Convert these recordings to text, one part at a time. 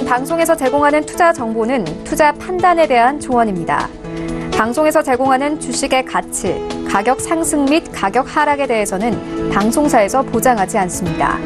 방송에서 제공하는 투자 정보는 투자 판단에 대한 조언입니다. 방송에서 제공하는 주식의 가치, 가격 상승 및 가격 하락에 대해서는 방송사에서 보장하지 않습니다.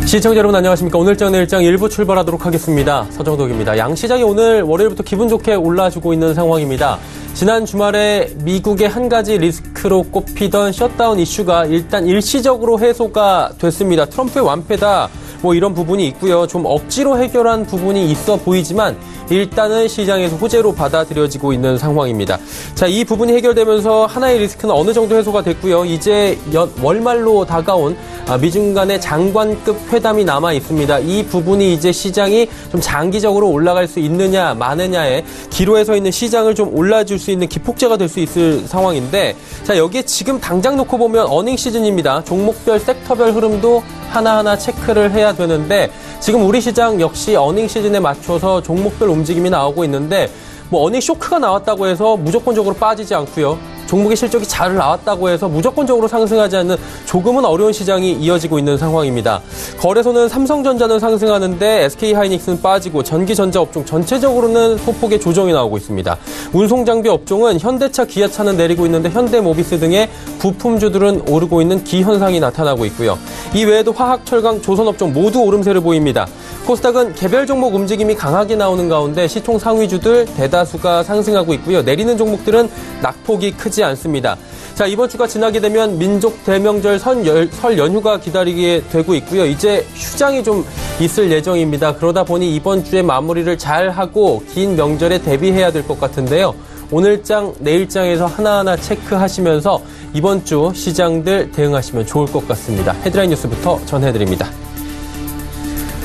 시청자 여러분 안녕하십니까. 오늘장 내일장 일부 출발하도록 하겠습니다. 서정덕입니다. 양시장이 오늘 월요일부터 기분 좋게 올라주고 있는 상황입니다. 지난 주말에 미국의 한 가지 리스크로 꼽히던 셧다운 이슈가 일단 일시적으로 해소가 됐습니다. 트럼프의 완패다 이런 부분이 있고요. 좀 억지로 해결한 부분이 있어 보이지만 일단은 시장에서 호재로 받아들여지고 있는 상황입니다. 자, 이 부분이 해결되면서 하나의 리스크는 어느 정도 해소가 됐고요. 이제 월말로 다가온 미중 간의 장관급 회담이 남아 있습니다. 이 부분이 이제 시장이 좀 장기적으로 올라갈 수 있느냐 마느냐에 기로에 서 있는 시장을 좀 올라줄 수 있는 기폭제가 될 수 있을 상황인데, 자, 여기에 지금 당장 놓고 보면 어닝 시즌입니다. 종목별 섹터별 흐름도 하나하나 체크를 해야 되는데, 지금 우리 시장 역시 어닝 시즌에 맞춰서 종목별 움직임이 나오고 있는데, 어닝 쇼크가 나왔다고 해서 무조건적으로 빠지지 않고요. 종목의 실적이 잘 나왔다고 해서 무조건적으로 상승하지 않는 조금은 어려운 시장이 이어지고 있는 상황입니다. 거래소는 삼성전자는 상승하는데 SK하이닉스는 빠지고 전기전자 업종 전체적으로는 소폭의 조정이 나오고 있습니다. 운송장비 업종은 현대차, 기아차는 내리고 있는데 현대모비스 등의 부품주들은 오르고 있는 기현상이 나타나고 있고요. 이 외에도 화학, 철강, 조선업종 모두 오름세를 보입니다. 코스닥은 개별 종목 움직임이 강하게 나오는 가운데 시총 상위주들 대다수가 상승하고 있고요. 내리는 종목들은 낙폭이 크지 않습니다. 자, 이번 주가 지나게 되면 민족 대명절 설 연휴가 기다리게 되고 있고요. 이제 휴장이 좀 있을 예정입니다. 그러다 보니 이번 주에 마무리를 잘 하고 긴 명절에 대비해야 될 것 같은데요. 오늘장, 내일장에서 하나하나 체크하시면서 이번 주 시장들 대응하시면 좋을 것 같습니다. 헤드라인 뉴스부터 전해드립니다.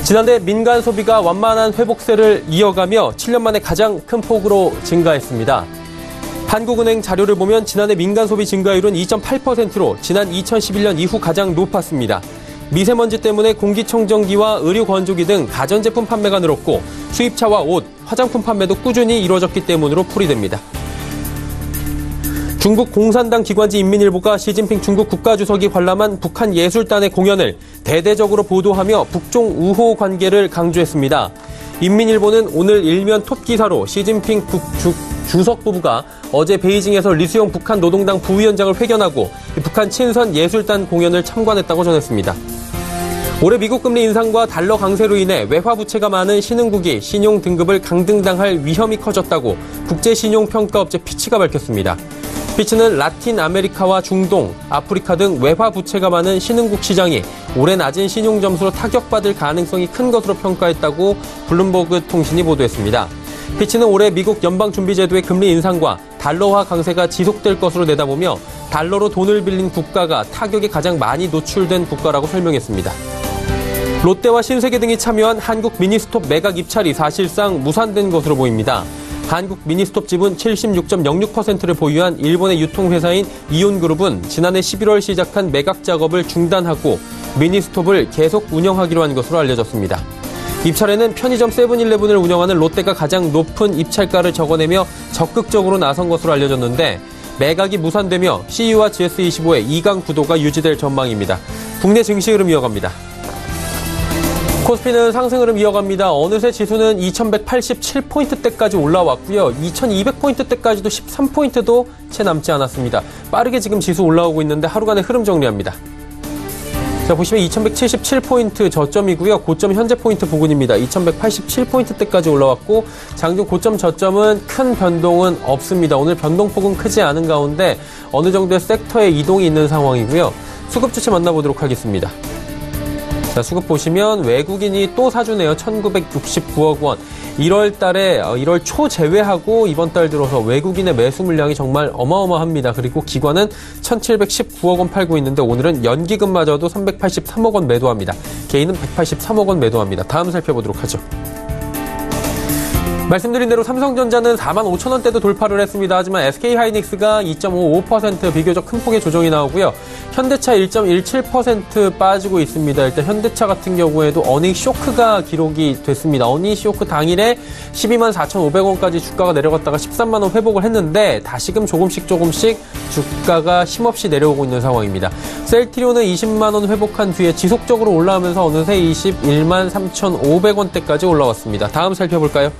지난해 민간 소비가 완만한 회복세를 이어가며 7년 만에 가장 큰 폭으로 증가했습니다. 한국은행 자료를 보면 지난해 민간 소비 증가율은 2.8%로 지난 2011년 이후 가장 높았습니다. 미세먼지 때문에 공기청정기와 의류건조기 등 가전제품 판매가 늘었고 수입차와 옷, 화장품 판매도 꾸준히 이루어졌기 때문으로 풀이됩니다. 중국 공산당 기관지 인민일보가 시진핑 중국 국가주석이 관람한 북한 예술단의 공연을 대대적으로 보도하며 북중 우호 관계를 강조했습니다. 인민일보는 오늘 일면 톱 기사로 시진핑 주석 부부가 어제 베이징에서 리수영 북한 노동당 부위원장을 회견하고 북한 친선 예술단 공연을 참관했다고 전했습니다. 올해 미국 금리 인상과 달러 강세로 인해 외화 부채가 많은 신흥국이 신용 등급을 강등당할 위험이 커졌다고 국제신용평가업체 피치가 밝혔습니다. 피치는 라틴 아메리카와 중동, 아프리카 등 외화 부채가 많은 신흥국 시장이 올해 낮은 신용 점수로 타격받을 가능성이 큰 것으로 평가했다고 블룸버그 통신이 보도했습니다. 피치는 올해 미국 연방준비제도의 금리 인상과 달러화 강세가 지속될 것으로 내다보며 달러로 돈을 빌린 국가가 타격에 가장 많이 노출된 국가라고 설명했습니다. 롯데와 신세계 등이 참여한 한국 미니스톱 매각 입찰이 사실상 무산된 것으로 보입니다. 한국 미니스톱 지분 76.06%를 보유한 일본의 유통회사인 이온그룹은 지난해 11월 시작한 매각 작업을 중단하고 미니스톱을 계속 운영하기로 한 것으로 알려졌습니다. 입찰에는 편의점 세븐일레븐을 운영하는 롯데가 가장 높은 입찰가를 적어내며 적극적으로 나선 것으로 알려졌는데 매각이 무산되며 CU와 GS25의 2강 구도가 유지될 전망입니다. 국내 증시 흐름 이어갑니다. 코스피는 상승 흐름 이어갑니다. 어느새 지수는 2187포인트대까지 올라왔고요. 2200포인트대까지도 13포인트도 채 남지 않았습니다. 빠르게 지금 지수 올라오고 있는데 하루간의 흐름 정리합니다. 자, 보시면 2177포인트 저점이고요. 고점 현재 포인트 부근입니다. 2187포인트대까지 올라왔고 장중 고점 저점은 큰 변동은 없습니다. 오늘 변동폭은 크지 않은 가운데 어느 정도의 섹터의 이동이 있는 상황이고요. 수급 주체 만나보도록 하겠습니다. 자, 수급 보시면 외국인이 또 사주네요. 1969억 원. 1월 달에 1월 초 제외하고 이번 달 들어서 외국인의 매수 물량이 정말 어마어마합니다. 그리고 기관은 1719억 원 팔고 있는데 오늘은 연기금마저도 383억 원 매도합니다. 개인은 183억 원 매도합니다. 다음 살펴보도록 하죠. 말씀드린 대로 삼성전자는 45,000원대도 돌파를 했습니다. 하지만 SK하이닉스가 2.55% 비교적 큰 폭의 조정이 나오고요. 현대차 1.17% 빠지고 있습니다. 일단 현대차 같은 경우에도 어닝 쇼크가 기록이 됐습니다. 어닝 쇼크 당일에 12만 4,500원까지 주가가 내려갔다가 13만 원 회복을 했는데 다시금 조금씩 주가가 힘없이 내려오고 있는 상황입니다. 셀트리온은 20만 원 회복한 뒤에 지속적으로 올라오면서 어느새 21만 3,500원대까지 올라왔습니다. 다음 살펴볼까요?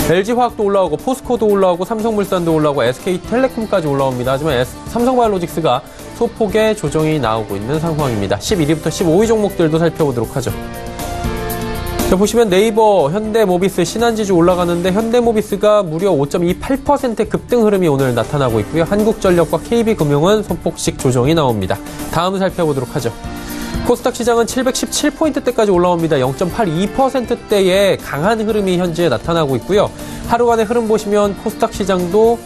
LG화학도 올라오고 포스코도 올라오고 삼성물산도 올라오고 SK텔레콤까지 올라옵니다. 하지만 삼성바이오로직스가 소폭의 조정이 나오고 있는 상황입니다. 11위부터 15위 종목들도 살펴보도록 하죠. 자, 보시면 네이버, 현대모비스, 신한지주 올라가는데 현대모비스가 무려 5.28% 급등 흐름이 오늘 나타나고 있고요. 한국전력과 KB금융은 소폭씩 조정이 나옵니다. 다음 살펴보도록 하죠. 코스닥 시장은 717포인트대까지 올라옵니다. 0.82%대의 강한 흐름이 현재 나타나고 있고요. 하루간의 흐름 보시면 코스닥 시장도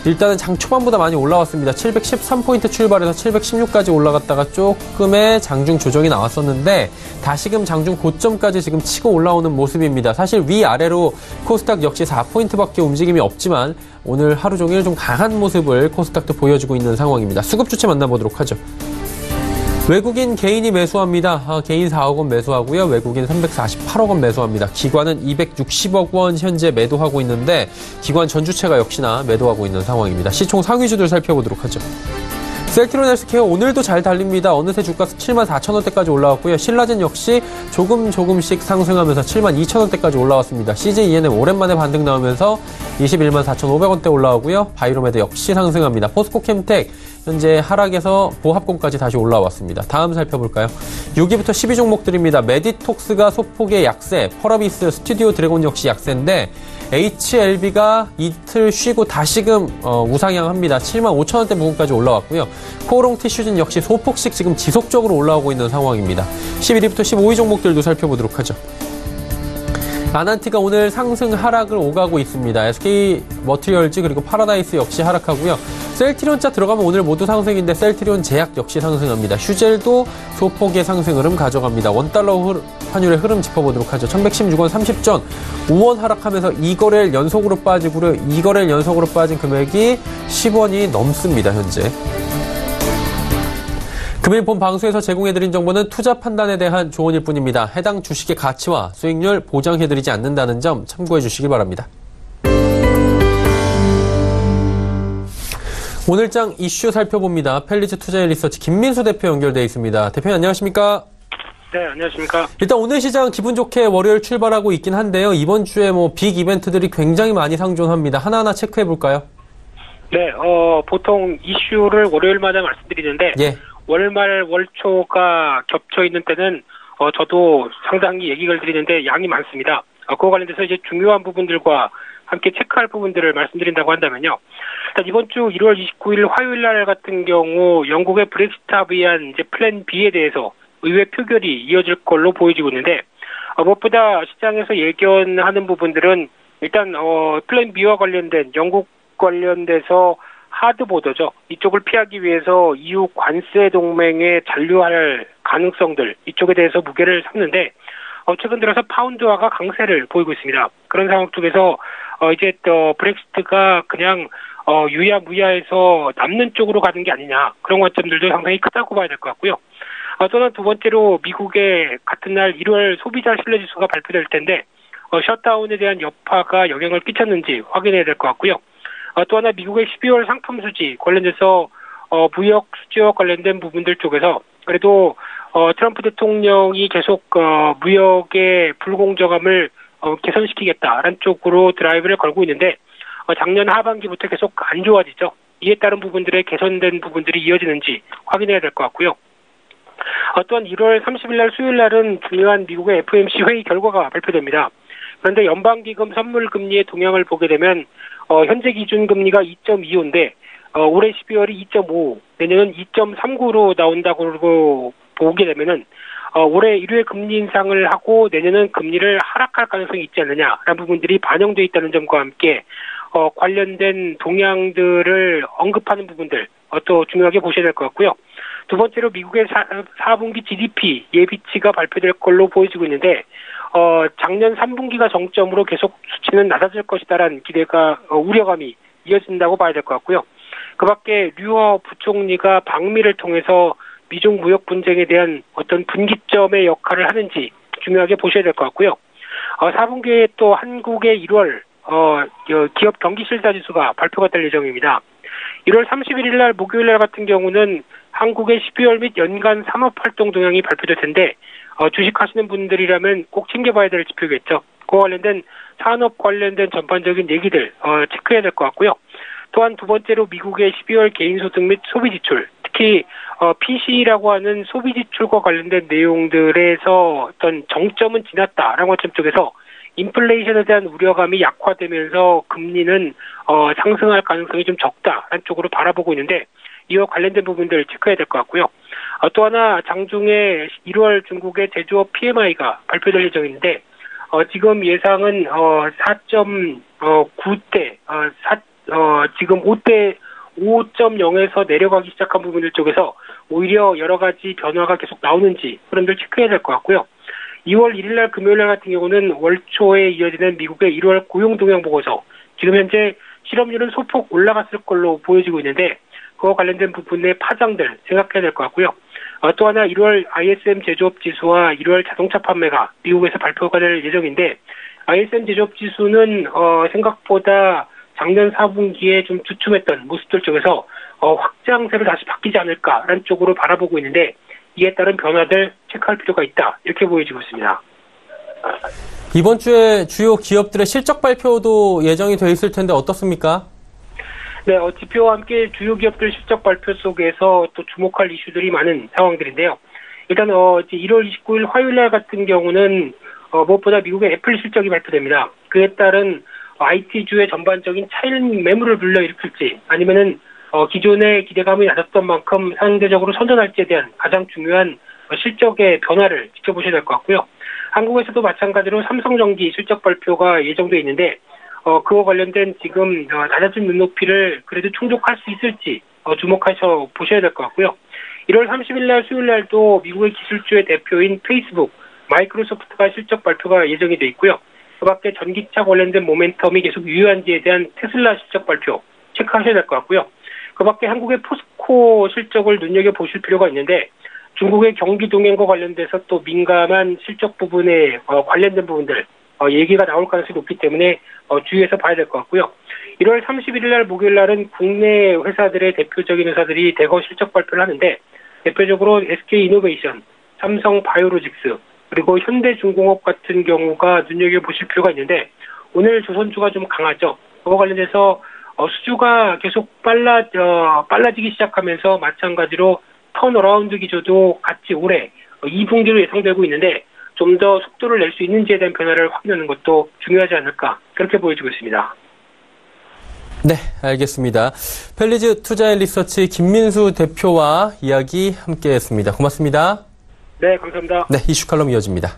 일단은 장 초반보다 많이 올라왔습니다. 713포인트 출발해서 716까지 올라갔다가 조금의 장중 조정이 나왔었는데 다시금 장중 고점까지 지금 치고 올라오는 모습입니다. 사실 위아래로 코스닥 역시 4포인트밖에 움직임이 없지만 오늘 하루 종일 좀 강한 모습을 코스닥도 보여주고 있는 상황입니다. 수급 주체 만나보도록 하죠. 외국인 개인이 매수합니다. 개인 4억 원 매수하고요. 외국인 348억 원 매수합니다. 기관은 260억 원 현재 매도하고 있는데 기관 전주체가 역시나 매도하고 있는 상황입니다. 시총 상위주들 살펴보도록 하죠. 셀트리온 헬스케어 오늘도 잘 달립니다. 어느새 주가 7만 4천 원대까지 올라왔고요. 신라젠 역시 조금씩 상승하면서 7만 2천 원대까지 올라왔습니다. CJENM 오랜만에 반등 나오면서 21만 4,500원대 올라오고요. 바이로메드 역시 상승합니다. 포스코캠텍 현재 하락에서 보합권까지 다시 올라왔습니다. 다음 살펴볼까요? 6위부터 10위 종목들입니다. 메디톡스가 소폭의 약세, 펄어비스, 스튜디오 드래곤 역시 약세인데 HLB가 이틀 쉬고 다시금 우상향합니다. 7만 5천 원대 부근까지 올라왔고요. 코오롱 티슈진 역시 소폭씩 지금 지속적으로 올라오고 있는 상황입니다. 11위부터 15위 종목들도 살펴보도록 하죠. 아난티가 오늘 상승 하락을 오가고 있습니다. SK머티리얼즈 그리고 파라다이스 역시 하락하고요. 셀트리온자 들어가면 오늘 모두 상승인데 셀트리온 제약 역시 상승합니다. 휴젤도 소폭의 상승 흐름 가져갑니다. 원달러 환율의 흐름 짚어보도록 하죠. 1116원 30전 5원 하락하면서 2거래일 연속으로 빠지고요. 2거래일 연속으로 빠진 금액이 10원이 넘습니다. 현재. 금일 본 방송에서 제공해드린 정보는 투자 판단에 대한 조언일 뿐입니다. 해당 주식의 가치와 수익률 보장해드리지 않는다는 점 참고해 주시기 바랍니다. 오늘장 이슈 살펴봅니다. 펠리즈 투자리서치 김민수 대표 연결되어 있습니다. 대표님 안녕하십니까? 네, 안녕하십니까? 일단 오늘 시장 기분 좋게 월요일 출발하고 있긴 한데요. 이번 주에 빅 이벤트들이 굉장히 많이 상존합니다. 하나하나 체크해 볼까요? 네, 보통 이슈를 월요일마다 말씀드리는데 예. 월말 월초가 겹쳐 있는 때는 저도 상당히 얘기를 드리는데 양이 많습니다. 그와 관련돼서 이제 중요한 부분들과 함께 체크할 부분들을 말씀드린다고 한다면요. 일단 이번 주 1월 29일 화요일 날 같은 경우 영국의 브렉시트에 위한 이제 플랜 B에 대해서 의회 표결이 이어질 걸로 보여지고 있는데 무엇보다 시장에서 예견하는 부분들은 일단 플랜 B와 관련된 영국 관련돼서 하드보더죠. 이쪽을 피하기 위해서 EU 관세 동맹에 잔류할 가능성들 이쪽에 대해서 무게를 삼는데 최근 들어서 파운드화가 강세를 보이고 있습니다. 그런 상황 속에서 이제 또 브렉시트가 그냥 유야무야해서 남는 쪽으로 가는 게 아니냐 그런 관점들도 상당히 크다고 봐야 될 것 같고요. 또는 두 번째로 미국의 같은 날 1월 소비자 신뢰지수가 발표될 텐데 셧다운에 대한 여파가 영향을 끼쳤는지 확인해야 될 것 같고요. 또 하나 미국의 12월 상품 수지 관련돼서 무역 수지와 관련된 부분들 쪽에서 그래도 트럼프 대통령이 계속 무역의 불공정함을 개선시키겠다라는 쪽으로 드라이브를 걸고 있는데 작년 하반기부터 계속 안 좋아지죠. 이에 따른 부분들의 개선된 부분들이 이어지는지 확인해야 될 것 같고요. 또한 1월 30일 날 수요일 날은 중요한 미국의 FOMC 회의 결과가 발표됩니다. 그런데 연방기금 선물금리의 동향을 보게 되면 현재 기준금리가 2.25인데 올해 12월이 2.5, 내년은 2.39로 나온다고 보게 되면은 올해 1회 금리 인상을 하고 내년은 금리를 하락할 가능성이 있지 않느냐라는 부분들이 반영되어 있다는 점과 함께 관련된 동향들을 언급하는 부분들 또 중요하게 보셔야 될 것 같고요. 두 번째로 미국의 4분기 GDP 예비치가 발표될 걸로 보여지고 있는데 작년 3분기가 정점으로 계속 수치는 낮아질 것이다라는 기대가 우려감이 이어진다고 봐야 될 것 같고요. 그 밖에 류허 부총리가 방미를 통해서 미중 무역 분쟁에 대한 어떤 분기점의 역할을 하는지 중요하게 보셔야 될 것 같고요. 4분기에 또 한국의 1월 기업 경기 실사 지수가 발표가 될 예정입니다. 1월 31일 날 목요일 날 같은 경우는 한국의 12월 및 연간 산업활동 동향이 발표될 텐데 주식하시는 분들이라면 꼭 챙겨봐야 될 지표겠죠. 그와 관련된 산업 관련된 전반적인 얘기들 체크해야 될 것 같고요. 또한 두 번째로 미국의 12월 개인소득 및 소비지출, 특히 PC라고 하는 소비지출과 관련된 내용들에서 어떤 정점은 지났다라는 관점 쪽에서 인플레이션에 대한 우려감이 약화되면서 금리는 상승할 가능성이 좀 적다라는 쪽으로 바라보고 있는데 이와 관련된 부분들 체크해야 될 것 같고요. 또 하나 장중에 1월 중국의 제조업 PMI가 발표될 예정인데 지금 예상은 4.9대 지금 5.0에서 내려가기 시작한 부분들 쪽에서 오히려 여러 가지 변화가 계속 나오는지 그런 들 체크해야 될 것 같고요. 2월 1일 날 금요일 날 같은 경우는 월 초에 이어지는 미국의 1월 고용 동향 보고서 지금 현재 실업률은 소폭 올라갔을 걸로 보여지고 있는데 그와 관련된 부분의 파장들 생각해야 될 것 같고요. 또 하나 1월 ISM 제조업 지수와 1월 자동차 판매가 미국에서 발표가 될 예정인데 ISM 제조업 지수는 생각보다 작년 4분기에 좀 주춤했던 모습들 쪽에서 확장세로 다시 바뀌지 않을까라는 쪽으로 바라보고 있는데 이에 따른 변화들 체크할 필요가 있다. 이렇게 보여지고 있습니다. 이번 주에 주요 기업들의 실적 발표도 예정이 돼 있을 텐데 어떻습니까? 네, 지표와 함께 주요 기업들 실적 발표 속에서 또 주목할 이슈들이 많은 상황들인데요. 일단 1월 29일 화요일 날 같은 경우는 무엇보다 미국의 애플 실적이 발표됩니다. 그에 따른 IT주의 전반적인 차익 매물을 불러일으킬지 아니면은 기존의 기대감이 낮았던 만큼 상대적으로 선전할지에 대한 가장 중요한 실적의 변화를 지켜보셔야 될 것 같고요. 한국에서도 마찬가지로 삼성전기 실적 발표가 예정돼 있는데 그와 관련된 지금 낮아진 눈높이를 그래도 충족할 수 있을지 주목하셔 보셔야 될 것 같고요. 1월 30일 날 수요일 날도 미국의 기술주의 대표인 페이스북, 마이크로소프트가 실적 발표가 예정이 돼 있고요. 그 밖에 전기차 관련된 모멘텀이 계속 유효한지에 대한 테슬라 실적 발표 체크하셔야 될 것 같고요. 그 밖에 한국의 포스코 실적을 눈여겨보실 필요가 있는데 중국의 경기 동향과 관련돼서 또 민감한 실적 부분에 관련된 부분들 얘기가 나올 가능성이 높기 때문에 주의해서 봐야 될 것 같고요. 1월 31일 날 목요일 날은 국내 회사들의 대표적인 회사들이 대거 실적 발표를 하는데 대표적으로 SK이노베이션, 삼성바이오로직스 그리고 현대중공업 같은 경우가 눈여겨보실 필요가 있는데 오늘 조선주가 좀 강하죠. 그와 관련해서 수주가 계속 빨라지기 시작하면서 마찬가지로 턴어라운드 기조도 같이 올해 2분기로 예상되고 있는데 좀 더 속도를 낼 수 있는지에 대한 변화를 확인하는 것도 중요하지 않을까 그렇게 보여지고 있습니다. 네, 알겠습니다. 펠리즈 투자앤리서치 김민수 대표와 이야기 함께했습니다. 고맙습니다. 네, 감사합니다. 네, 이슈 칼럼 이어집니다.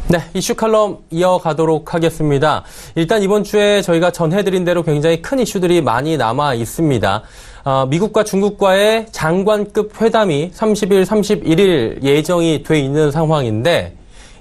네, 이슈 칼럼 이어가도록 하겠습니다. 일단 이번 주에 저희가 전해드린 대로 굉장히 큰 이슈들이 많이 남아 있습니다. 미국과 중국과의 장관급 회담이 30일, 31일 예정이 돼 있는 상황인데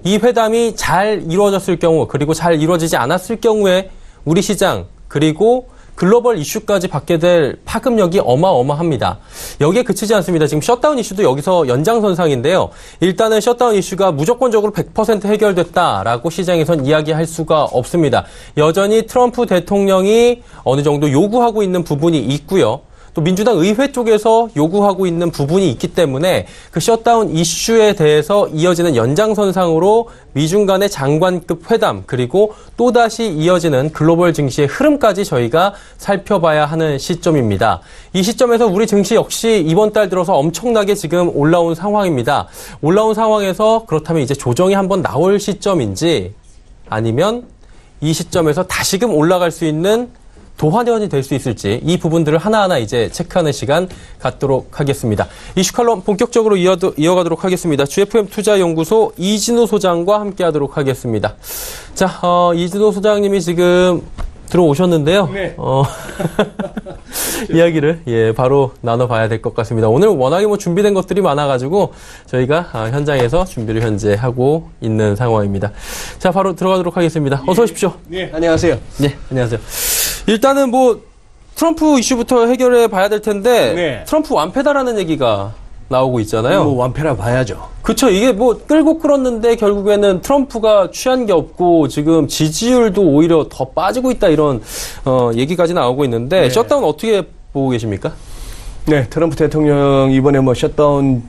이 회담이 잘 이루어졌을 경우 그리고 잘 이루어지지 않았을 경우에 우리 시장 그리고 글로벌 이슈까지 받게 될 파급력이 어마어마합니다. 여기에 그치지 않습니다. 지금 셧다운 이슈도 여기서 연장선상인데요. 일단은 셧다운 이슈가 무조건적으로 100% 해결됐다라고 시장에선 이야기할 수가 없습니다. 여전히 트럼프 대통령이 어느 정도 요구하고 있는 부분이 있고요. 또 민주당 의회 쪽에서 요구하고 있는 부분이 있기 때문에 그 셧다운 이슈에 대해서 이어지는 연장선상으로 미중 간의 장관급 회담 그리고 또다시 이어지는 글로벌 증시의 흐름까지 저희가 살펴봐야 하는 시점입니다. 이 시점에서 우리 증시 역시 이번 달 들어서 엄청나게 지금 올라온 상황입니다. 올라온 상황에서 그렇다면 이제 조정이 한번 나올 시점인지 아니면 이 시점에서 다시금 올라갈 수 있는 도화년이 될 수 있을지 이 부분들을 하나하나 이제 체크하는 시간 갖도록 하겠습니다. 이슈 칼럼 본격적으로 이어가도록 하겠습니다. GFM 투자연구소 이진우 소장과 함께하도록 하겠습니다. 자, 이진우 소장님이 지금 들어오셨는데요. 네. 이야기를 바로 나눠봐야 될 것 같습니다. 오늘 워낙에 준비된 것들이 많아가지고 저희가 현장에서 준비를 현재 하고 있는 상황입니다. 자, 바로 들어가도록 하겠습니다. 어서 오십시오. 네, 안녕하세요. 네, 안녕하세요. 일단은 트럼프 이슈부터 해결해 봐야 될 텐데 네. 트럼프 완패다라는 얘기가 나오고 있잖아요. 완패라 봐야죠. 그렇죠. 이게 끌고 끌었는데 결국에는 트럼프가 취한 게 없고 지금 지지율도 오히려 더 빠지고 있다 이런 얘기까지 나오고 있는데 네. 셧다운 어떻게 보고 계십니까? 네, 트럼프 대통령 이번에 셧다운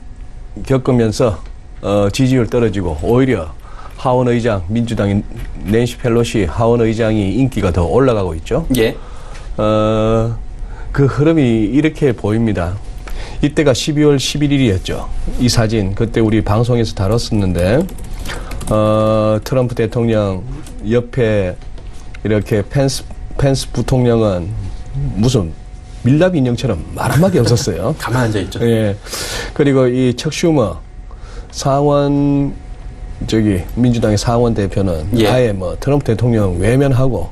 겪으면서 지지율 떨어지고 오히려 하원 의장 민주당인 낸시 펠로시 하원 의장이 인기가 더 올라가고 있죠. 예. 그 흐름이 이렇게 보입니다. 이때가 12월 11일이었죠. 이 사진 그때 우리 방송에서 다뤘었는데 트럼프 대통령 옆에 이렇게 펜스 부통령은 무슨 밀랍 인형처럼 말 한마디 없었어요. 가만 앉아 있죠. 예. 그리고 이 척 슈머 상원 민주당의 상원 대표는 아예 트럼프 대통령 외면하고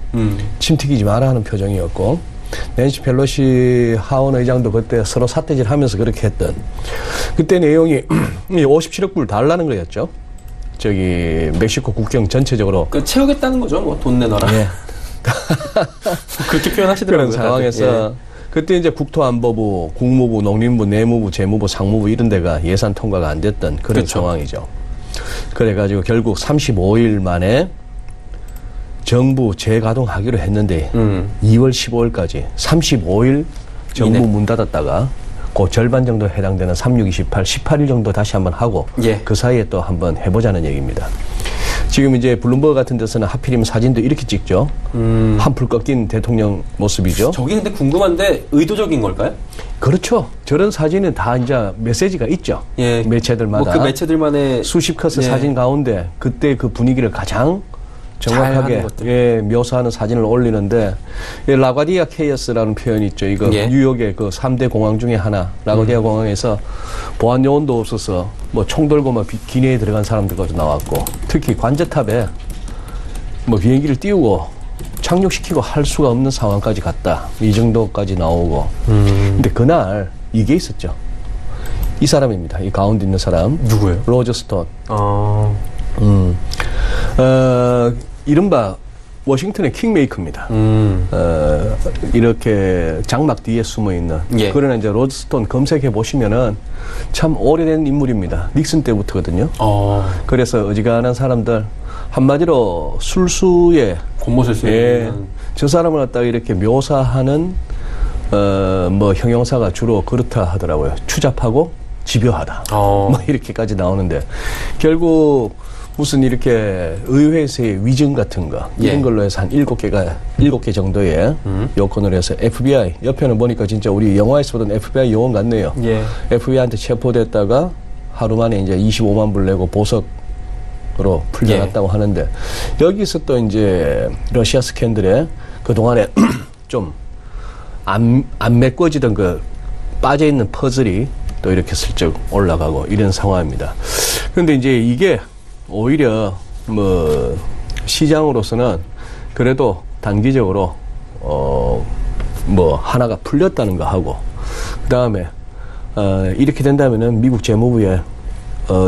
침 튀기지 마라 하는 표정이었고 낸시 펠로시 하원 의장도 그때 서로 삿대질 하면서 그렇게 했던 그때 내용이 57억 불 달라는 거였죠. 멕시코 국경 전체적으로 채우겠다는 거죠. 돈 내놔라. 예. 그렇게 표현하시더라고요. 그런 상황에서 그때 이제 국토안보부, 국무부, 농림부, 내무부, 재무부, 상무부 이런 데가 예산 통과가 안 됐던 그런 그렇죠. 상황이죠. 그래가지고 결국 35일 만에 정부 재가동하기로 했는데 2월 15일까지 35일 정부 문 닫았다가 그 절반 정도 해당되는 3628, 18일 정도 다시 한번 하고 그 사이에 또 한번 해보자는 얘기입니다. 지금 이제 블룸버그 같은 데서는 하필이면 사진도 이렇게 찍죠. 한풀 꺾인 대통령 모습이죠. 저게 근데 궁금한데 의도적인 걸까요? 그렇죠. 저런 사진은 다 이제 메시지가 있죠. 예. 매체들마다. 그 매체들만의 수십 컷의 사진 가운데 그때 그 분위기를 가장 정확하게 묘사하는 사진을 올리는데 라과디아 케이어스라는 표현이 있죠. 이거 뉴욕의 그 3대 공항 중에 하나 라과디아 공항에서 보안 요원도 없어서 총 들고 기내에 들어간 사람들까지 나왔고 특히 관제탑에 비행기를 띄우고 착륙시키고 할 수가 없는 상황까지 갔다. 이 정도까지 나오고 근데 그날 이게 있었죠. 이 사람입니다. 이 가운데 있는 사람. 누구예요? 로저 스톤. 이른바 워싱턴의 킹메이커입니다. 이렇게 장막 뒤에 숨어 있는. 그러나 이제 로저 스톤 검색해 보시면은 참 오래된 인물입니다. 닉슨 때부터거든요. 그래서 어지간한 사람들 한마디로 술수에 곤못을 쓰는. 저 사람을 갖다가 이렇게 묘사하는 형용사가 주로 그렇다 하더라고요. 추잡하고 집요하다. 이렇게까지 나오는데 결국 무슨 이렇게 의회에서의 위증 같은 거 이런 걸로 해서 한 7개 정도의 요건을 해서 FBI 옆에는 보니까 진짜 우리 영화에서 보던 FBI 요원 같네요. FBI한테 체포됐다가 하루 만에 이제 25만 불 내고 보석으로 풀려났다고 하는데 여기서 또 이제 러시아 스캔들에 그 동안에 좀 안 메꿔지던 그 빠져있는 퍼즐이 또 이렇게 슬쩍 올라가고 이런 상황입니다. 그런데 이제 이게 오히려 시장으로서는 그래도 단기적으로 하나가 풀렸다는 거 하고 그다음에 이렇게 된다면은 미국 재무부의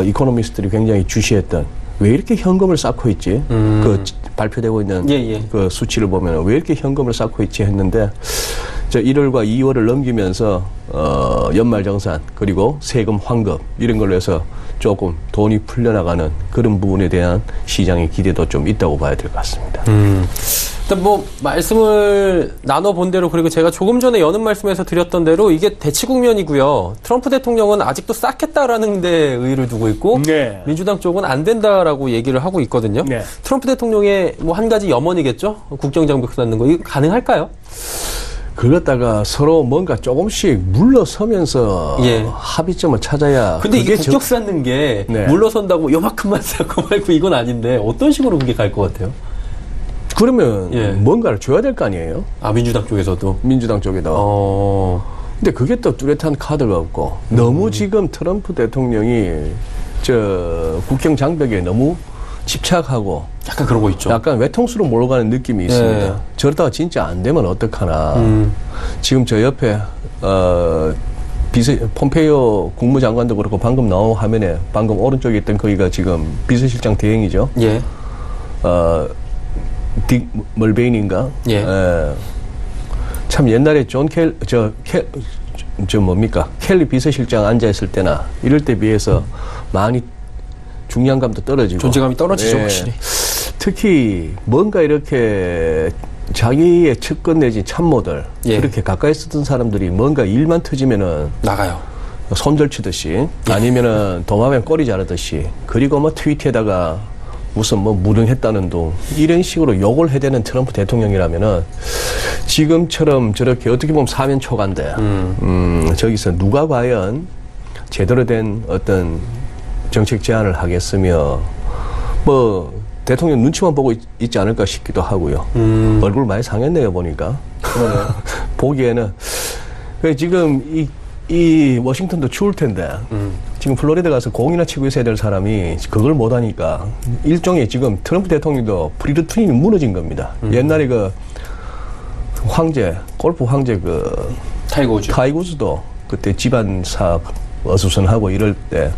이코노미스트들이 굉장히 주시했던 왜 이렇게 현금을 쌓고 있지? 그 발표되고 있는 그 수치를 보면 왜 이렇게 현금을 쌓고 있지 했는데 1월과 2월을 넘기면서 연말정산 그리고 세금 환급 이런 걸로 해서 조금 돈이 풀려나가는 그런 부분에 대한 시장의 기대도 좀 있다고 봐야 될 것 같습니다. 일단 말씀을 나눠본 대로 그리고 제가 조금 전에 여는 말씀에서 드렸던 대로 이게 대치 국면이고요. 트럼프 대통령은 아직도 쌓겠다라는 데 의의를 두고 있고 민주당 쪽은 안 된다라고 얘기를 하고 있거든요. 트럼프 대통령의 한 가지 염원이겠죠. 국정장벽 쌓는 거. 이거 가능할까요? 그러다가 서로 뭔가 조금씩 물러서면서 합의점을 찾아야. 근데 이게 국격 쌓는 게 물러선다고 요만큼만 쌓고 말고 이건 아닌데 어떤 식으로 그게 갈 것 같아요? 그러면 예. 뭔가를 줘야 될 거 아니에요? 아, 민주당 쪽에서도? 민주당 쪽에도. 근데 그게 또 뚜렷한 카드가 없고 너무 지금 트럼프 대통령이 국경 장벽에 너무 집착하고 약간 그런 거 있죠. 약간 외통수로 몰아가는 느낌이 있습니다. 예. 저러다가 진짜 안 되면 어떡하나. 지금 저 옆에 폼페이오 국무장관도 그렇고 방금 나온 화면에 방금 오른쪽에 있던 거기가 지금 비서실장 대행이죠. 예. 딕 멀베인인가? 예. 참 옛날에 켈리 비서실장 앉아있을 때나 이럴 때 비해서 많이 중량감도 떨어지고 존재감이 떨어지죠, 예. 확실히. 특히 뭔가 이렇게 자기의 측근 내지 참모들 예. 그렇게 가까이 쓰던 사람들이 뭔가 일만 터지면은 나가요. 손절치듯이 아니면은 도마뱀 꼬리 자르듯이 그리고 뭐 트위터에다가 무슨 뭐 무능했다는 둥 이런 식으로 욕을 해대는 트럼프 대통령이라면은 지금처럼 저렇게 어떻게 보면 사면 초과인데 저기서 누가 과연 제대로 된 어떤 정책 제안을 하겠으며 뭐 대통령 눈치만 보고 있지 않을까 싶기도 하고요. 얼굴 많이 상했네요 보니까. 보기에는 지금 이 워싱턴도 추울 텐데 지금 플로리다 가서 공이나 치고 있어야 될 사람이 그걸 못하니까 일종의 지금 트럼프 대통령도 프리루틴이 무너진 겁니다. 옛날에 그 황제 골프 황제 그 타이거 우즈도 그때 집안 사업 어수선하고 이럴 때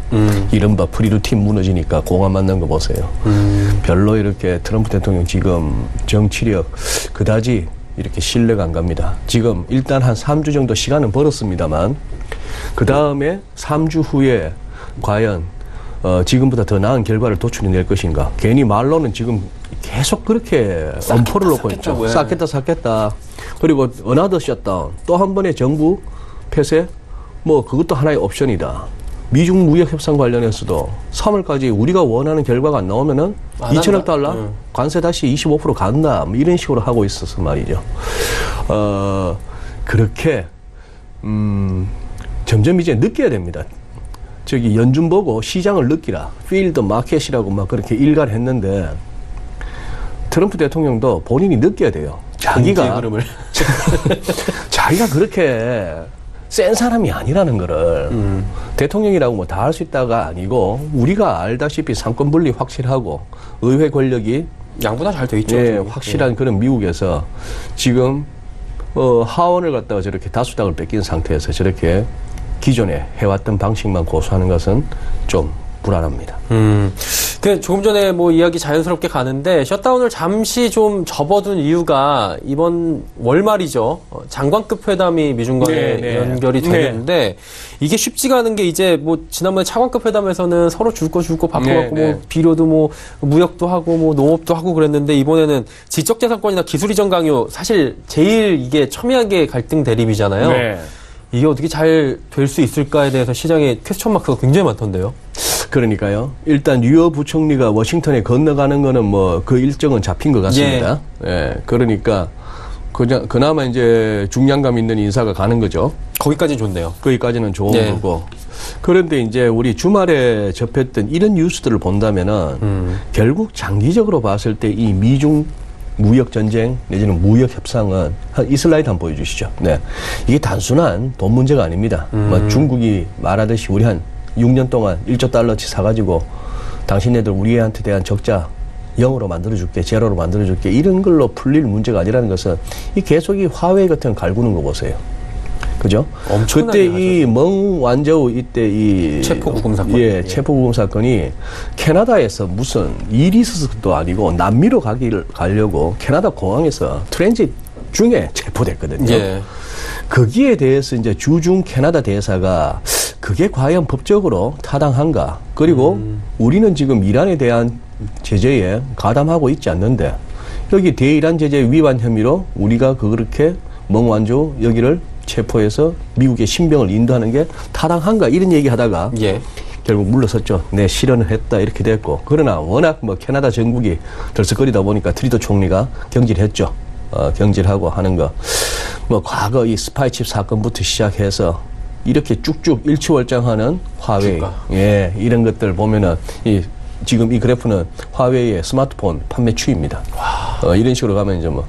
이른바 프리루틴 무너지니까 공안 맞는 거 보세요. 별로 이렇게 트럼프 대통령 지금 정치력 그다지 이렇게 신뢰가 안 갑니다. 지금 일단 한 3주 정도 시간은 벌었습니다만 그 다음에 3주 후에 과연 지금보다 더 나은 결과를 도출해낼 것인가. 괜히 말로는 지금 계속 그렇게 엄포를 놓고 있죠. 쌓겠다. 그리고 어나더 셧다운 또 한 번의 정부 폐쇄 뭐 그것도 하나의 옵션이다. 미중 무역 협상 관련해서도 3월까지 우리가 원하는 결과가 안 나오면은 2천억 달러 관세 다시 25% 간다. 뭐 이런 식으로 하고 있어서 말이죠. 그렇게 점점 이제 느껴야 됩니다. 저기 연준 보고 시장을 느끼라. 필드 마켓이라고 막 그렇게 일갈 했는데 트럼프 대통령도 본인이 느껴야 돼요. 자기가 자기가 그렇게 센 사람이 아니라는 거를 대통령이라고 뭐 다 할 수 있다가 아니고 우리가 알다시피 상권 분리 확실하고 의회 권력이 양보다 잘 돼 있죠. 예, 확실한 그런 미국에서 지금 하원을 갖다가 저렇게 다수당을 뺏긴 상태에서 저렇게 기존에 해왔던 방식만 고수하는 것은 좀 불안합니다. 그 조금 전에 뭐 이야기 자연스럽게 가는데 셧다운을 잠시 좀 접어둔 이유가 이번 월말이죠. 장관급 회담이 미중 간에 연결이 되는데 이게 쉽지가 않은 게 이제 뭐 지난번에 차관급 회담에서는 서로 줄 거 바꿔갖고 뭐 비료도 뭐 무역도 하고 뭐 농업도 하고 그랬는데 이번에는 지적재산권이나 기술이전 강요 사실 제일 이게 첨예하게 갈등 대립이잖아요. 네. 이게 어떻게 잘 될 수 있을까에 대해서 시장에 퀘스천 마크가 굉장히 많던데요. 그러니까요. 일단 류호 부총리가 워싱턴에 건너가는 거는 뭐 그 일정은 잡힌 것 같습니다. 예. 그러니까 그나마 이제 중량감 있는 인사가 가는 거죠. 거기까지는 좋네요. 거기까지는 좋은 거고. 그런데 이제 우리 주말에 접했던 이런 뉴스들을 본다면은 결국 장기적으로 봤을 때 이 미중 무역 전쟁 내지는 무역 협상은 이 슬라이드 한번 보여주시죠. 네, 이게 단순한 돈 문제가 아닙니다. 뭐 중국이 말하듯이 우리 한 6년 동안 1조 달러치 사가지고 당신네들 우리한테 대한 적자 0으로 만들어줄게, 제로로 만들어줄게 이런 걸로 풀릴 문제가 아니라는 것은 이 계속 이 화웨이 같은 거 갈구는 거 보세요. 그죠? 그때 이 멍 완저우 이때 이 체포구금 사건. 체포구금 사건이 캐나다에서 무슨 일이 있어서도 아니고 남미로 가려고 캐나다 공항에서 트랜짓 중에 체포됐거든요. 거기에 대해서 이제 주중 캐나다 대사가 그게 과연 법적으로 타당한가? 그리고 우리는 지금 이란에 대한 제재에 가담하고 있지 않는데 여기 대이란 제재 위반 혐의로 우리가 그렇게 멍완조 여기를 체포해서 미국의 신병을 인도하는 게 타당한가 이런 얘기하다가 결국 물러섰죠. 네, 실현을 했다 이렇게 됐고 그러나 워낙 뭐 캐나다 정국이 들썩거리다 보니까 트리도 총리가 경질했죠. 경질하고 하는 거 뭐 과거 이 스파이칩 사건부터 시작해서 이렇게 쭉쭉 일치월장하는 화웨이 이런 것들 보면은 지금 이 그래프는 화웨이의 스마트폰 판매 추이입니다. 이런 식으로 가면 이제 뭐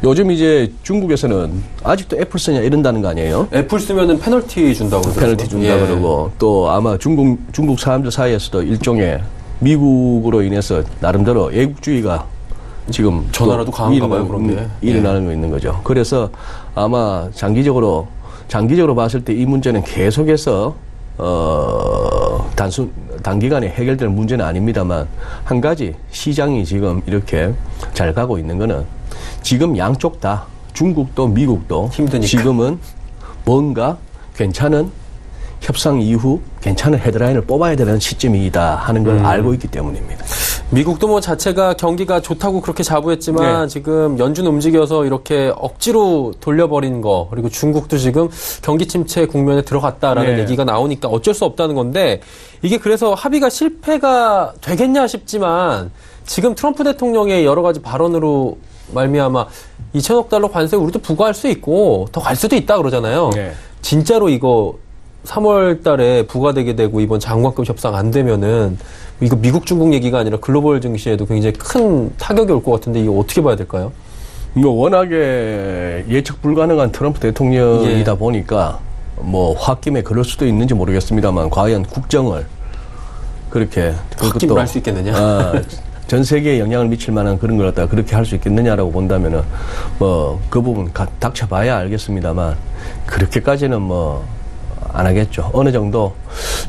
요즘 이제 중국에서는 아직도 애플 쓰냐 이런다는 거 아니에요? 애플 쓰면은 페널티 준다고 그러더라고요. 페널티 준다 그러고 또 아마 중국 사람들 사이에서도 일종의 미국으로 인해서 나름대로 애국주의가 지금 전화라도 강한가 봐요, 그런 게. 일어나는 거 있는 거죠. 그래서 아마 장기적으로 봤을 때 이 문제는 계속해서 단기간에 해결될 문제는 아닙니다만 한 가지 시장이 지금 이렇게 잘 가고 있는 거는 지금 양쪽 다 중국도 미국도 힘드니까. 지금은 뭔가 괜찮은 협상 이후 괜찮은 헤드라인을 뽑아야 되는 시점이다 하는 걸 알고 있기 때문입니다. 미국도 뭐 자체가 경기가 좋다고 그렇게 자부했지만 네. 지금 연준 움직여서 이렇게 억지로 돌려버린 거, 그리고 중국도 지금 경기 침체 국면에 들어갔다라는 네. 얘기가 나오니까 어쩔 수 없다는 건데, 이게 그래서 합의가 실패가 되겠냐 싶지만 지금 트럼프 대통령의 여러 가지 발언으로 말미암아 2천억 달러 관세 우리도 부과할 수 있고 더 갈 수도 있다 그러잖아요. 네. 진짜로 이거 3월 달에 부과되게 되고 이번 장관급 협상 안 되면은 이거 미국 중국 얘기가 아니라 글로벌 증시에도 굉장히 큰 타격이 올 것 같은데 이거 어떻게 봐야 될까요? 뭐 워낙에 예측 불가능한 트럼프 대통령이다 보니까 뭐 홧김에 그럴 수도 있는지 모르겠습니다만 과연 국정을 그렇게 홧김을 할 수 있겠느냐? 전 세계에 영향을 미칠 만한 그런 걸 갖다가 그렇게 할 수 있겠느냐라고 본다면은 뭐 그 부분 닥쳐봐야 알겠습니다만 그렇게까지는 뭐 안 하겠죠. 어느 정도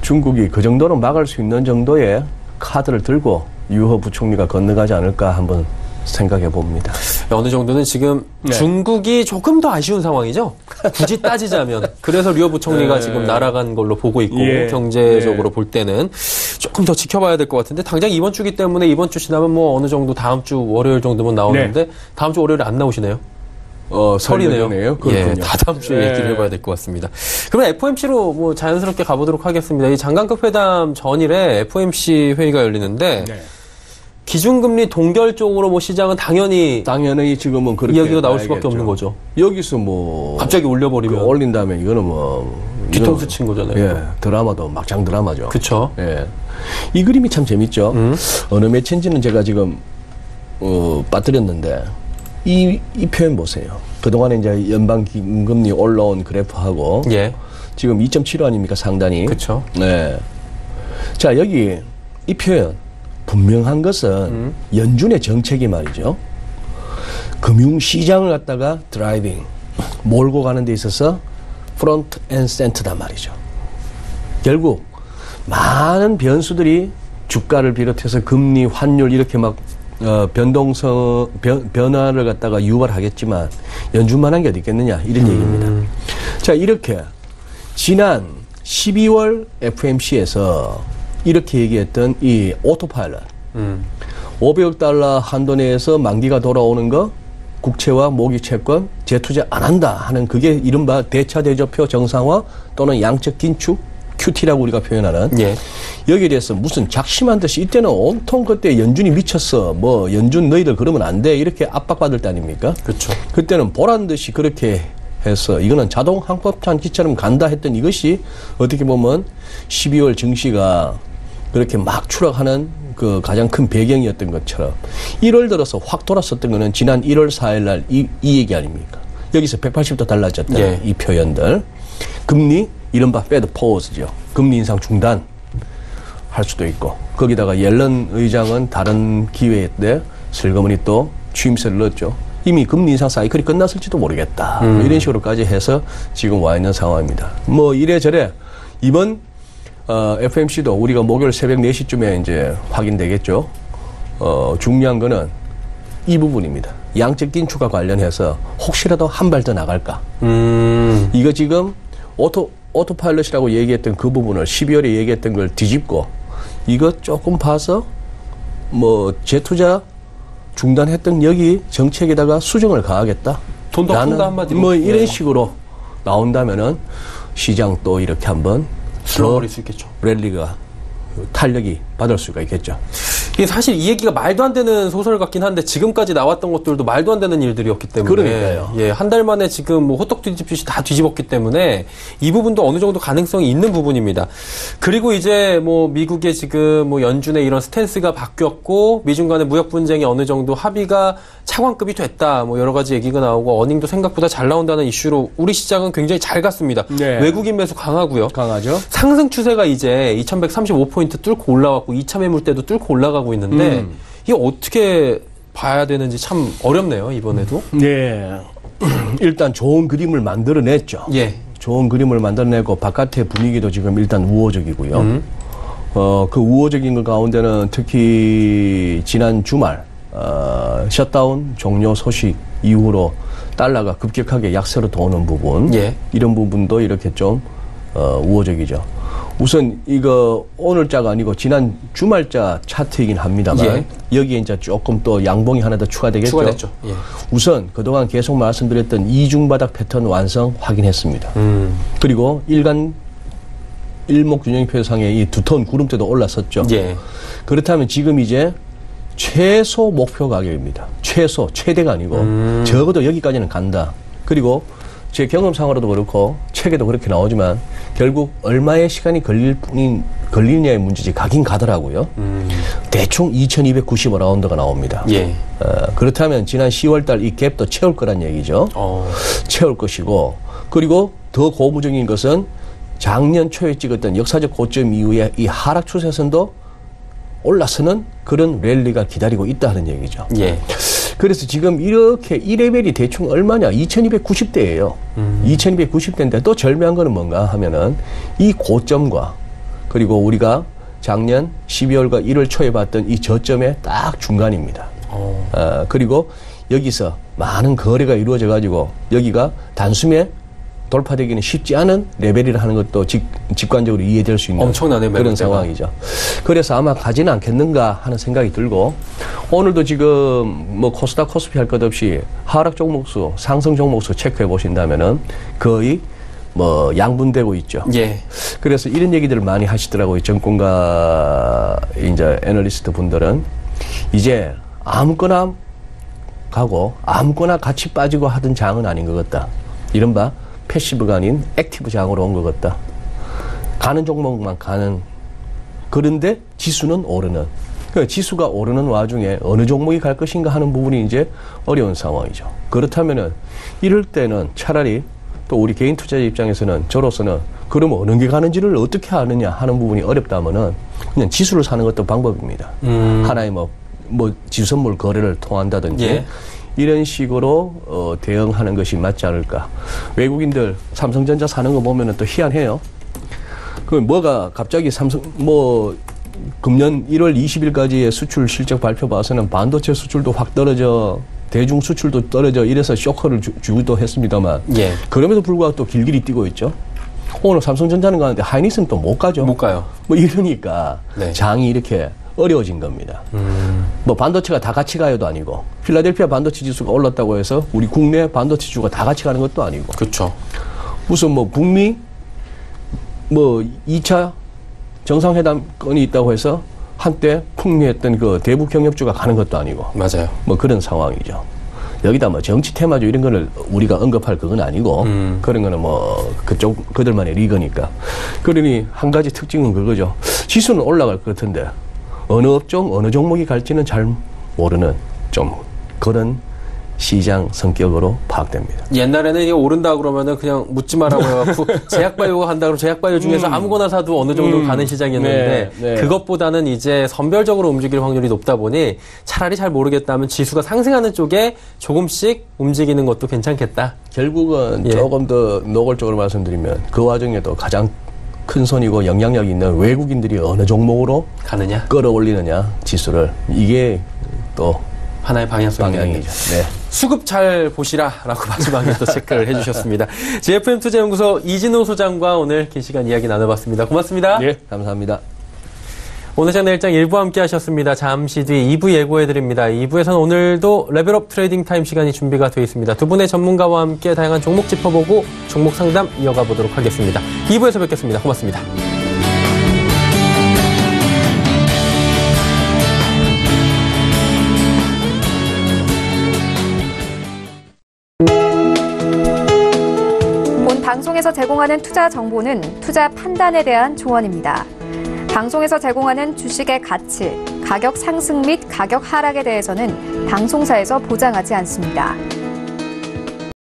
중국이 그 정도는 막을 수 있는 정도의 카드를 들고 유호 부총리가 건너가지 않을까 한번 생각해 봅니다. 어느 정도는 지금 네. 중국이 조금 더 아쉬운 상황이죠. 굳이 따지자면. 그래서 류호 부총리가 네. 지금 날아간 걸로 보고 있고 예. 경제적으로 볼 때는 조금 더 지켜봐야 될 것 같은데 당장 이번 주기 때문에 이번 주 지나면 뭐 어느 정도 다음 주 월요일 정도면 나오는데 다음 주 월요일에 안 나오시네요. 설이네요. 예, 다 다음 주에 얘기를 해봐야 될 것 같습니다. 그러면 FOMC로 뭐 자연스럽게 가보도록 하겠습니다. 이 장관급 회담 전일에 FOMC 회의가 열리는데 기준금리 동결 쪽으로 뭐 시장은 당연히 지금은 그렇게 이야기가 나올 수밖에 없는 거죠. 여기서 뭐 갑자기 올려버리면 올린다면 이거는 뭐 뒤통수 친 거잖아요. 예, 드라마도 막장 드라마죠. 그렇죠. 예, 이 그림이 참 재밌죠. 어느 매체인지는 제가 지금 빠뜨렸는데 이 표현 보세요. 그동안에 이제 연방 기금리 올라온 그래프하고 예. 지금 2.75 아닙니까 상단이. 그렇죠. 네. 자 여기 이 표현 분명한 것은 연준의 정책이 말이죠. 금융시장을 갖다가 드라이빙 몰고 가는 데 있어서 프론트 앤 센터다 말이죠. 결국 많은 변수들이 주가를 비롯해서 금리, 환율 이렇게 막 변화를 갖다가 유발하겠지만 연준만 한 게 어디 있겠느냐 이런 얘기입니다. 자 이렇게 지난 12월 FMC에서 이렇게 얘기했던 이 오토파일럿 500억 달러 한도 내에서 만기가 돌아오는 거 국채와 모기 채권 재투자 안 한다 하는 그게 이른바 대차대조표 정상화 또는 양적 긴축 QT라고 우리가 표현하는 예. 여기에 대해서 무슨 작심한 듯이 이때는 온통 그때 연준이 미쳤어 뭐 연준 너희들 그러면 안 돼 이렇게 압박받을 때 아닙니까? 그렇죠. 그때는 보란 듯이 그렇게 해서 이거는 자동 항법탄기처럼 간다 했던 이것이 어떻게 보면 12월 증시가 그렇게 막 추락하는 그 가장 큰 배경이었던 것처럼 1월 들어서 확 돌았었던 거는 지난 1월 4일 날 이 얘기 아닙니까? 여기서 180도 달라졌던 예. 이 표현들. 금리 이른바 패드 포즈죠. 금리 인상 중단 할 수도 있고 거기다가 옐런 의장은 다른 기회 때 슬그머니 또 취임새를 넣었죠. 이미 금리 인상 사이클이 끝났을지도 모르겠다. 뭐 이런 식으로까지 해서 지금 와 있는 상황입니다. 뭐 이래저래 이번 FMC도 우리가 목요일 새벽 4시쯤에 이제 확인되겠죠. 중요한 거는 이 부분입니다. 양적 긴축과 관련해서 혹시라도 한 발 더 나갈까. 이거 지금 오토파일럿이라고 얘기했던 그 부분을 12월에 얘기했던 걸 뒤집고 이거 조금 봐서 뭐 재투자 중단했던 여기 정책에다가 수정을 가하겠다. 돈 더 푼다 한마디로. 뭐 이런 식으로 나온다면은 시장 또 이렇게 한번 슬러버릴 수 있겠죠. 랠리가 탄력이 받을 수가 있겠죠. 이게 사실 이 얘기가 말도 안 되는 소설 같긴 한데 지금까지 나왔던 것들도 말도 안 되는 일들이었기 때문에 그러니까요. 예, 한 달 만에 지금 뭐 호떡 뒤집듯이 다 뒤집었기 때문에 이 부분도 어느 정도 가능성이 있는 부분입니다. 그리고 이제 뭐 미국의 지금 뭐 연준의 이런 스탠스가 바뀌었고 미중 간의 무역 분쟁이 어느 정도 합의가 차관급이 됐다. 뭐 여러 가지 얘기가 나오고 어닝도 생각보다 잘 나온다는 이슈로 우리 시장은 굉장히 잘 갔습니다. 네. 외국인 매수 강하고요. 강하죠. 상승 추세가 이제 2135포인트 뚫고 올라왔고 2차 매물대도 뚫고 올라가고 있는데 이게 어떻게 봐야 되는지 참 어렵네요, 이번에도. 네. 일단 좋은 그림을 만들어냈죠. 예. 좋은 그림을 만들어내고 바깥의 분위기도 지금 일단 우호적이고요. 그 우호적인 것 가운데는 특히 지난 주말 셧다운 종료 소식 이후로 달러가 급격하게 약세로 도는 부분, 예. 이런 부분도 이렇게 좀 우호적이죠. 우선 이거 오늘자가 아니고 지난 주말자 차트이긴 합니다만 예. 여기에 이제 조금 또 양봉이 하나 더 추가되겠죠. 추가됐죠. 예. 우선 그동안 계속 말씀드렸던 이중바닥 패턴 완성 확인했습니다. 그리고 일목균형표상의 이 두톤 구름대도 올랐었죠. 예. 그렇다면 지금 이제 최소 목표 가격입니다. 최대가 아니고 적어도 여기까지는 간다. 그리고 제 경험상으로도 그렇고 책에도 그렇게 나오지만 결국 얼마의 시간이 걸리느냐의 문제지 가긴 가더라고요. 대충 2290 라운드가 나옵니다. 예. 그렇다면 지난 10월달 이 갭도 채울 거란 얘기죠. 채울 것이고, 그리고 더 고무적인 것은 작년 초에 찍었던 역사적 고점 이후에 이 하락 추세선도 올라서는 그런 랠리가 기다리고 있다는 얘기죠. 예. 그래서 지금 이렇게 이 레벨이 대충 얼마냐? 2290대예요. 2290대인데 또 절묘한 거는 뭔가 하면은 이 고점과 그리고 우리가 작년 12월과 1월 초에 봤던 이 저점의 딱 중간입니다. 그리고 여기서 많은 거래가 이루어져 가지고 여기가 단숨에 돌파되기는 쉽지 않은 레벨이라 하는 것도 직관적으로 이해될 수 있는 엄청나네, 그런 상황이죠. 그래서 아마 가지는 않겠는가 하는 생각이 들고, 오늘도 지금 뭐 코스닥 코스피 할 것 없이 하락 종목수, 상승 종목수 체크해 보신다면은 거의 뭐 양분되고 있죠. 예. 그래서 이런 얘기들을 많이 하시더라고요. 정권가 이제 애널리스트 분들은 이제 아무거나 가고 아무거나 같이 빠지고 하던 장은 아닌 것 같다. 이른바 패시브가 아닌 액티브 장으로 온 것 같다. 가는 종목만 가는. 그런데 지수는 오르는. 그러니까 지수가 오르는 와중에 어느 종목이 갈 것인가 하는 부분이 이제 어려운 상황이죠. 그렇다면은 이럴 때는 차라리 또 우리 개인 투자자 입장에서는 저로서는 그럼 어느 게 가는지를 어떻게 아느냐 하는 부분이 어렵다면은 그냥 지수를 사는 것도 방법입니다. 하나의 뭐 지수 선물 거래를 통한다든지. 예. 이런 식으로 대응하는 것이 맞지 않을까. 외국인들 삼성전자 사는 거 보면은 또 희한해요. 그 뭐가 갑자기 금년 1월 20일까지의 수출 실적 발표 봐서는 반도체 수출도 확 떨어져, 대중 수출도 떨어져, 이래서 쇼크를 주기도 했습니다만. 예. 그럼에도 불구하고 또 길길이 뛰고 있죠. 오늘 삼성전자는 가는데 하이닉스는 또 못 가죠. 못 가요. 뭐 이러니까 네. 장이 이렇게 어려워진 겁니다. 뭐 반도체가 다 같이 가요도 아니고, 필라델피아 반도체 지수가 올랐다고 해서 우리 국내 반도체 주가 다 같이 가는 것도 아니고. 그렇죠. 무슨 뭐 북미 뭐 2차 정상회담 건이 있다고 해서 한때 풍미했던 그 대북 경협주가 가는 것도 아니고. 맞아요. 뭐 그런 상황이죠. 여기다 뭐 정치 테마주 이런 거를 우리가 언급할 그건 아니고, 그런 거는 뭐 그들만의 리그니까. 그러니 한 가지 특징은 그거죠. 지수는 올라갈 것 같은데 어느 업종, 어느 종목이 갈지는 잘 모르는 좀 그런 시장 성격으로 파악됩니다. 옛날에는 이게 오른다 그러면은 그냥 묻지 마라고 해갖고 제약바이오가 간다 그러면 제약바이오 중에서 아무거나 사도 어느 정도 가는 시장이었는데 네. 그것보다는 이제 선별적으로 움직일 확률이 높다 보니 차라리 잘 모르겠다면 지수가 상승하는 쪽에 조금씩 움직이는 것도 괜찮겠다. 결국은 예. 조금 더 노골적으로 말씀드리면 그 와중에도 가장 큰 손이고 영향력 있는 외국인들이 어느 종목으로 가느냐? 끌어올리느냐 지수를, 이게 또 하나의 방향성이 방향이죠. 네. 수급 잘 보시라라고 마지막에 또 체크를 해주셨습니다. JFM 투자연구소 이진호 소장과 오늘 긴 시간 이야기 나눠봤습니다. 고맙습니다. 예, 감사합니다. 오늘 장 내일장 1부 함께 하셨습니다. 잠시 뒤 2부 예고해드립니다. 2부에서는 오늘도 레벨업 트레이딩 타임 시간이 준비가 되어 있습니다. 두 분의 전문가와 함께 다양한 종목 짚어보고 종목 상담 이어가 보도록 하겠습니다. 2부에서 뵙겠습니다. 고맙습니다. 방송에서 제공하는 투자 정보는 투자 판단에 대한 조언입니다. 방송에서 제공하는 주식의 가치, 가격 상승 및 가격 하락에 대해서는 방송사에서 보장하지 않습니다.